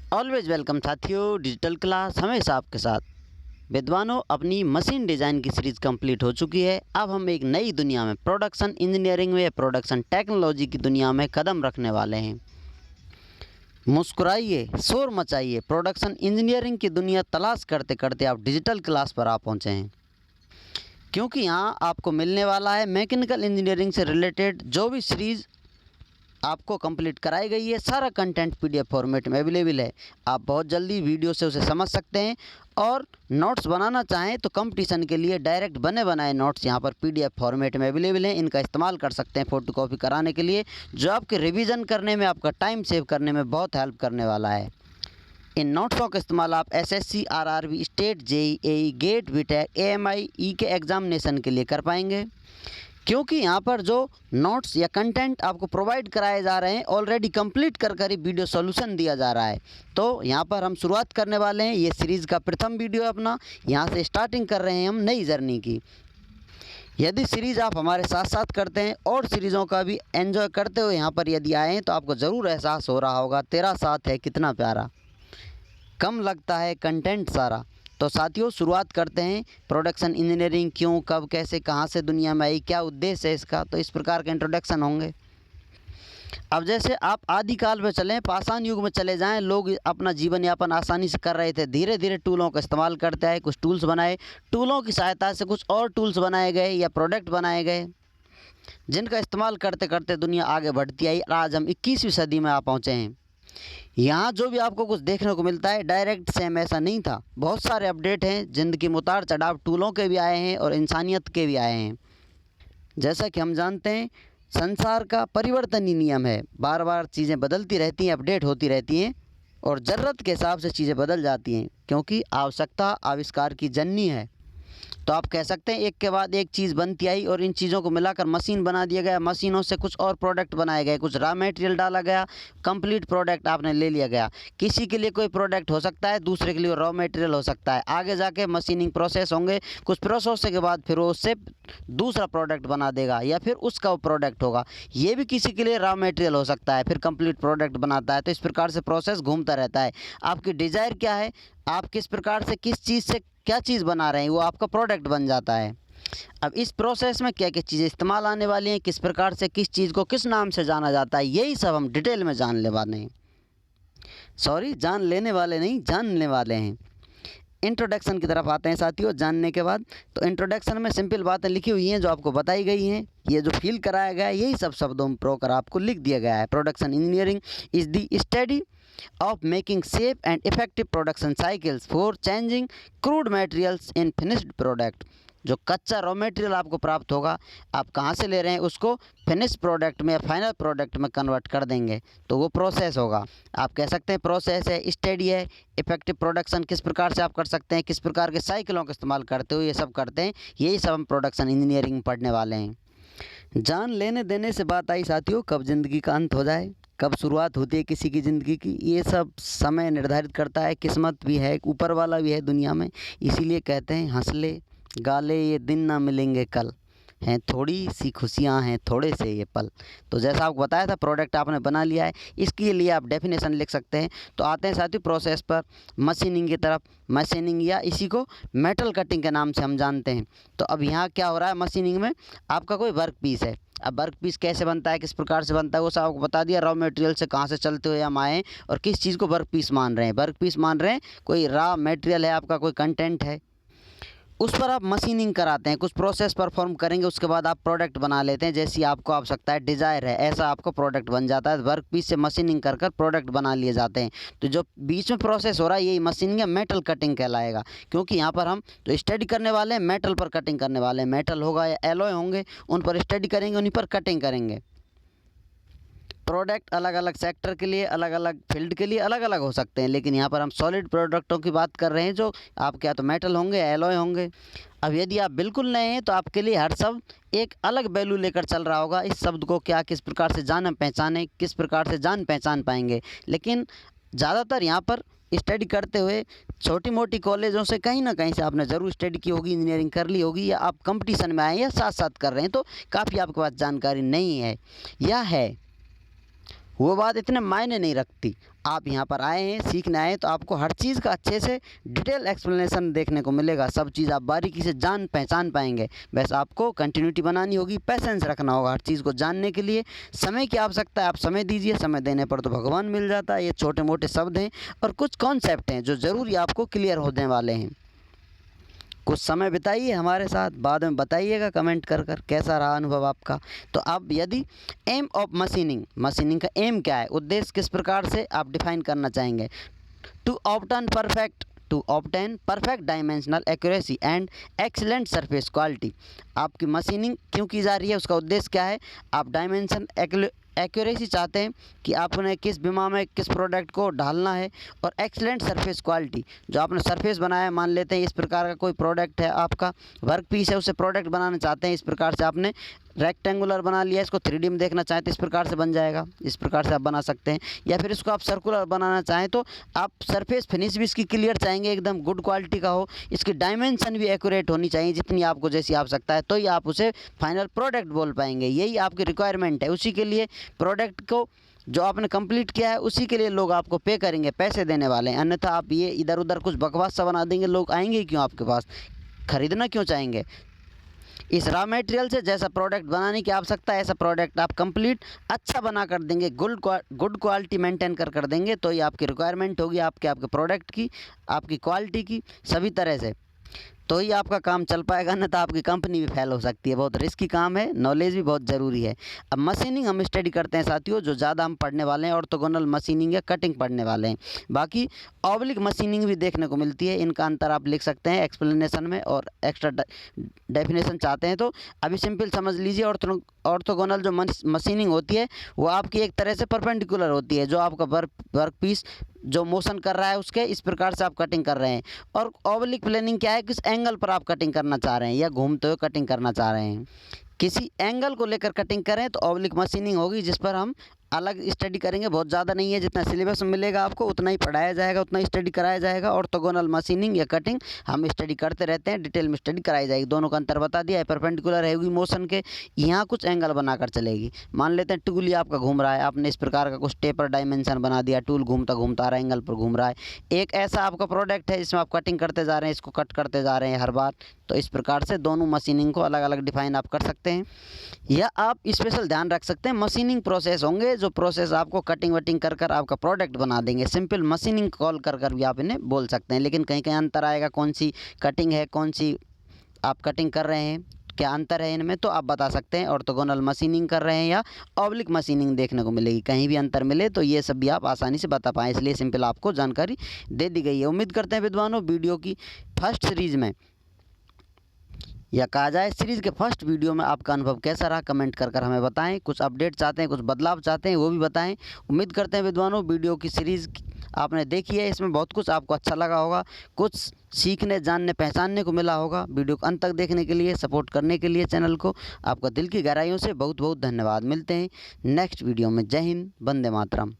Always welcome साथियों, digital class हमेशा आपके साथ। विद्वानों, अपनी मशीन डिज़ाइन की सीरीज़ कंप्लीट हो चुकी है। अब हम एक नई दुनिया में प्रोडक्शन इंजीनियरिंग में, प्रोडक्शन टेक्नोलॉजी की दुनिया में कदम रखने वाले हैं। मुस्कुराइए, शोर मचाइए, प्रोडक्शन इंजीनियरिंग की दुनिया तलाश करते करते आप डिजिटल क्लास पर आ पहुँचे हैं, क्योंकि यहाँ आपको मिलने वाला है मैकेनिकल इंजीनियरिंग से रिलेटेड जो भी सीरीज़ आपको कंप्लीट कराई गई है। सारा कंटेंट पीडीएफ फॉर्मेट में अवेलेबल है। आप बहुत जल्दी वीडियो से उसे समझ सकते हैं, और नोट्स बनाना चाहें तो कंपटीशन के लिए डायरेक्ट बने बनाए नोट्स यहाँ पर पीडीएफ फॉर्मेट में अवेलेबल हैं। इनका इस्तेमाल कर सकते हैं फ़ोटोकॉपी कराने के लिए, जो आपके रिवीजन करने में, आपका टाइम सेव करने में बहुत हेल्प करने वाला है। इन नोट्सों का इस्तेमाल आप SSC, RRB, state, JEE, GATE, BTech, AMIE के एग्ज़ामिनेशन के लिए कर पाएंगे, क्योंकि यहाँ पर जो नोट्स या कंटेंट आपको प्रोवाइड कराए जा रहे हैं ऑलरेडी कंप्लीट कर कर ही वीडियो सॉल्यूशन दिया जा रहा है। तो यहाँ पर हम शुरुआत करने वाले हैं। ये सीरीज़ का प्रथम वीडियो है अपना। यहाँ से स्टार्टिंग कर रहे हैं हम नई जर्नी की। यदि सीरीज़ आप हमारे साथ साथ करते हैं और सीरीज़ों का भी एंजॉय करते हुए यहाँ पर यदि आए हैं, तो आपको ज़रूर एहसास हो रहा होगा, तेरा साथ है कितना प्यारा, कम लगता है कंटेंट सारा। तो साथियों, शुरुआत करते हैं। प्रोडक्शन इंजीनियरिंग क्यों, कब, कैसे, कहाँ से दुनिया में आई, क्या उद्देश्य है इसका, तो इस प्रकार के इंट्रोडक्शन होंगे। अब जैसे आप आदिकाल में चलें, पाषाण युग में चले जाएं, लोग अपना जीवन यापन आसानी से कर रहे थे। धीरे धीरे टूलों का इस्तेमाल करते आए, कुछ टूल्स बनाए, टूलों की सहायता से कुछ और टूल्स बनाए गए या प्रोडक्ट बनाए गए, जिनका इस्तेमाल करते करते दुनिया आगे बढ़ती आई। आज हम 21वीं सदी में आ पहुँचे हैं। यहाँ जो भी आपको कुछ देखने को मिलता है डायरेक्ट सेम ऐसा नहीं था। बहुत सारे अपडेट हैं, ज़िंदगी में उतार चढ़ाव टूलों के भी आए हैं और इंसानियत के भी आए हैं। जैसा कि हम जानते हैं, संसार का परिवर्तन ही नियम है। बार बार चीज़ें बदलती रहती हैं, अपडेट होती रहती हैं, और ज़रूरत के हिसाब से चीज़ें बदल जाती हैं, क्योंकि आवश्यकता आविष्कार की जननी है। तो आप कह सकते हैं एक के बाद एक चीज़ बनती आई और इन चीज़ों को मिलाकर मशीन बना दिया गया। मशीनों से कुछ और प्रोडक्ट बनाए गए, कुछ रॉ मटेरियल डाला गया, कंप्लीट प्रोडक्ट आपने ले लिया गया। किसी के लिए कोई प्रोडक्ट हो सकता है, दूसरे के लिए रॉ मटेरियल हो सकता है। आगे जाके मशीनिंग प्रोसेस होंगे, कुछ प्रोसेस के बाद फिर वो उससे दूसरा प्रोडक्ट बना देगा, या फिर उसका वो प्रोडक्ट होगा। ये भी किसी के लिए रॉ मटेरियल हो सकता है, फिर कंप्लीट प्रोडक्ट बनाता है। तो इस प्रकार से प्रोसेस घूमता रहता है। आपकी डिज़ायर क्या है, आप किस प्रकार से, किस चीज़ से क्या चीज़ बना रहे हैं, वो आपका प्रोडक्ट बन जाता है। अब इस प्रोसेस में क्या क्या चीज़ें इस्तेमाल आने वाली हैं, किस प्रकार से किस चीज़ को किस नाम से जाना जाता है, यही सब हम डिटेल में जानने वाले हैं। सॉरी, जान लेने वाले नहीं, जानने वाले हैं। इंट्रोडक्शन की तरफ आते हैं साथियों। जानने के बाद तो इंट्रोडक्शन में सिंपल बातें लिखी हुई हैं जो आपको बताई गई हैं। ये जो फील कराया गया है, यही सब शब्दों में प्रोकर आपको लिख दिया गया है। Production engineering is the study of making safe and effective production cycles for changing crude materials in finished product। जो कच्चा रॉ मटेरियल आपको प्राप्त होगा, आप कहाँ से ले रहे हैं, उसको फिनिश प्रोडक्ट में, फाइनल प्रोडक्ट में कन्वर्ट कर देंगे, तो वो प्रोसेस होगा। आप कह सकते हैं प्रोसेस है, स्टडी है। इफेक्टिव प्रोडक्शन किस प्रकार से आप कर सकते हैं, किस प्रकार के साइकिलों का इस्तेमाल करते हो, ये सब करते हैं। यही सब हम प्रोडक्शन इंजीनियरिंग में पढ़ने वाले हैं। जान लेने देने से बात आई साथियों, कब ज़िंदगी का अंत हो जाए, कब शुरुआत होती है किसी की ज़िंदगी की, ये सब समय निर्धारित करता है। किस्मत भी है, ऊपर वाला भी है दुनिया में। इसीलिए कहते हैं हंस ले गाले ये दिन ना मिलेंगे कल, हैं थोड़ी सी खुशियाँ हैं थोड़े से ये पल। तो जैसा आपको बताया था, प्रोडक्ट आपने बना लिया है, इसके लिए आप डेफिनेशन लिख सकते हैं। तो आते हैं साथियों प्रोसेस पर, मशीनिंग की तरफ। मशीनिंग या इसी को मेटल कटिंग के नाम से हम जानते हैं। तो अब यहाँ क्या हो रहा है, मशीनिंग में आपका कोई वर्क पीस है। अब वर्क पीस कैसे बनता है, किस प्रकार से बनता है, वो सब आपको बता दिया। रॉ मटेरियल से कहाँ से चलते हुए हम आए हैं और किस चीज़ को वर्क पीस मान रहे हैं। वर्क पीस मान रहे हैं कोई रॉ मटेरियल है, आपका कोई कंटेंट है, उस पर आप मशीनिंग कराते हैं, कुछ प्रोसेस परफॉर्म करेंगे, उसके बाद आप प्रोडक्ट बना लेते हैं। जैसी आपको आवश्यकता है, डिज़ायर है, ऐसा आपका प्रोडक्ट बन जाता है। वर्क पीस से मशीनिंग कर कर प्रोडक्ट बना लिए जाते हैं। तो जो बीच में प्रोसेस हो रहा है, यही मशीनिंग या मेटल कटिंग कहलाएगा, क्योंकि यहाँ पर हम जो स्टडी करने वाले हैं मेटल पर कटिंग करने वाले हैं। मेटल होगा या एलॉय होंगे, उन पर स्टडी करेंगे, उन्हीं पर कटिंग करेंगे। प्रोडक्ट अलग अलग सेक्टर के लिए, अलग अलग फील्ड के लिए अलग अलग हो सकते हैं, लेकिन यहाँ पर हम सॉलिड प्रोडक्टों की बात कर रहे हैं, जो आपके या तो मेटल होंगे, एलॉय होंगे। अब यदि आप बिल्कुल नए हैं तो आपके लिए हर शब्द एक अलग वैल्यू लेकर चल रहा होगा। इस शब्द को क्या, किस प्रकार से जान पहचाने, किस प्रकार से जान पहचान पाएंगे। लेकिन ज़्यादातर यहाँ पर स्टडी करते हुए छोटी मोटी कॉलेजों से कहीं ना कहीं से आपने ज़रूर स्टडी की होगी, इंजीनियरिंग कर ली होगी, या आप कंपटीशन में आए या साथ साथ कर रहे हैं, तो काफ़ी आपके पास जानकारी नहीं है या है। वो बात इतने मायने नहीं रखती। आप यहाँ पर आए हैं, सीखने आए हैं, तो आपको हर चीज़ का अच्छे से डिटेल एक्सप्लेनेशन देखने को मिलेगा। सब चीज़ आप बारीकी से जान पहचान पाएंगे। बस आपको कंटिन्यूटी बनानी होगी, पैसेंस रखना होगा हर चीज़ को जानने के लिए। समय की आवश्यकता है, आप समय दीजिए, समय देने पर तो भगवान मिल जाता है। ये छोटे मोटे शब्द हैं और कुछ कॉन्सेप्ट हैं जो ज़रूरी आपको क्लियर होने वाले हैं। कुछ समय बिताइए हमारे साथ, बाद में बताइएगा कमेंट कर कैसा रहा अनुभव आपका। तो आप यदि एम ऑफ मशीनिंग का एम क्या है, उद्देश्य किस प्रकार से आप डिफाइन करना चाहेंगे। To obtain perfect dimensional accuracy and excellent surface quality. आपकी मशीनिंग क्यों की जा रही है, उसका उद्देश्य क्या है। आप डायमेंशन एक्यूरेसी चाहते हैं कि आपने किस बीमा में किस प्रोडक्ट को डालना है, और एक्सीलेंट सरफेस क्वालिटी, जो आपने सरफेस बनाया है, मान लेते हैं इस प्रकार का कोई प्रोडक्ट है, आपका वर्क पीस है, उसे प्रोडक्ट बनाना चाहते हैं, इस प्रकार से आपने रेक्टेंगुलर बना लिया, इसको 3D में देखना चाहें तो इस प्रकार से बन जाएगा, इस प्रकार से आप बना सकते हैं। या फिर इसको आप सर्कुलर बनाना चाहें तो आप सरफेस फिनिश भी इसकी क्लियर चाहेंगे, एकदम गुड क्वालिटी का हो, इसकी डायमेंशन भी एक्यूरेट होनी चाहिए जितनी आपको जैसी आवश्यकता है, तो ही आप उसे फाइनल प्रोडक्ट बोल पाएंगे। यही आपकी रिक्वायरमेंट है। उसी के लिए प्रोडक्ट को जो आपने कंप्लीट किया है उसी के लिए लोग आपको पे करेंगे, पैसे देने वाले हैं। अन्यथा आप ये इधर उधर कुछ बकवास सा बना देंगे, लोग आएंगे क्यों आपके पास, खरीदना क्यों चाहेंगे। इस रॉ मटेरियल से जैसा प्रोडक्ट बनाने की आवश्यकता है, ऐसा प्रोडक्ट आप कंप्लीट अच्छा बना कर देंगे, गुड क्वालिटी मेंटेन कर देंगे, तो ये आपकी रिक्वायरमेंट होगी आपके प्रोडक्ट की, आपकी क्वालिटी की, सभी तरह से, तो ही आपका काम चल पाएगा। न तो आपकी कंपनी भी फेल हो सकती है। बहुत रिस्की काम है, नॉलेज भी बहुत ज़रूरी है। अब मशीनिंग हम स्टडी करते हैं साथियों, जो ज़्यादा हम पढ़ने वाले हैं ऑर्थोगोनल मशीनिंग या कटिंग पढ़ने वाले हैं। बाकी ऑब्लिक मशीनिंग भी देखने को मिलती है, इनका अंतर आप लिख सकते हैं एक्सप्लेनेशन में, और एक्स्ट्रा डेफिनेशन चाहते हैं तो अभी सिंपल समझ लीजिए। ऑर्थोगोनल जो मशीनिंग होती है वो आपकी एक तरह से परपेंडिकुलर होती है, जो आपका वर्क पीस जो मोशन कर रहा है उसके इस प्रकार से आप कटिंग कर रहे हैं। और ऑब्लिक प्लेनिंग क्या है, किस एंगल पर आप कटिंग करना चाह रहे हैं या घूमते हुए कटिंग करना चाह रहे हैं, किसी एंगल को लेकर कटिंग करें तो ऑब्लिक मशीनिंग होगी, जिस पर हम अलग स्टडी करेंगे। बहुत ज़्यादा नहीं है, जितना सिलेबस में मिलेगा आपको उतना ही पढ़ाया जाएगा, उतना ही स्टडी कराया जाएगा। ऑर्थोगोनल मशीनिंग या कटिंग हम स्टडी करते रहते हैं, डिटेल में स्टडी कराई जाएगी। दोनों का अंतर बता दिया है। परपेंडिकुलर रहेगी मोशन के, यहाँ कुछ एंगल बनाकर चलेगी। मान लेते हैं टूल ही आपका घूम रहा है, आपने इस प्रकार का कुछ टेपर डायमेंशन बना दिया, टूल घूमता घूमता आ रहा है, एंगल पर घूम रहा है। एक ऐसा आपका प्रोडक्ट है जिसमें आप कटिंग करते जा रहे हैं, इसको कट करते जा रहे हैं हर बार, तो इस प्रकार से दोनों मशीनिंग को अलग अलग डिफाइन आप कर सकते हैं। या आप स्पेशल ध्यान रख सकते हैं, मशीनिंग प्रोसेस होंगे, जो प्रोसेस आपको कटिंग वटिंग कर आपका प्रोडक्ट बना देंगे। सिंपल मशीनिंग कॉल कर भी आप इन्हें बोल सकते हैं, लेकिन कहीं कहीं अंतर आएगा, कौन सी कटिंग है, कौन सी आप कटिंग कर रहे हैं, क्या अंतर है इनमें, तो आप बता सकते हैं। ऑर्थोगोनल मशीनिंग कर रहे हैं या ऑब्लिक मशीनिंग देखने को मिलेगी, कहीं भी अंतर मिले तो ये सब भी आप आसानी से बता पाएँ, इसलिए सिंपल आपको जानकारी दे दी गई है। उम्मीद करते हैं विद्वानों वीडियो की फर्स्ट सीरीज़ में, या कहा जाए सीरीज़ के फर्स्ट वीडियो में आपका अनुभव कैसा रहा, कमेंट कर हमें बताएं। कुछ अपडेट चाहते हैं, कुछ बदलाव चाहते हैं, वो भी बताएं। उम्मीद करते हैं विद्वानों वीडियो की सीरीज़ आपने देखी है, इसमें बहुत कुछ आपको अच्छा लगा होगा, कुछ सीखने जानने पहचानने को मिला होगा। वीडियो को अंत तक देखने के लिए, सपोर्ट करने के लिए चैनल को आपका दिल की गहराइयों से बहुत बहुत धन्यवाद। मिलते हैं नेक्स्ट वीडियो में। जय हिंद, वंदे मातरम।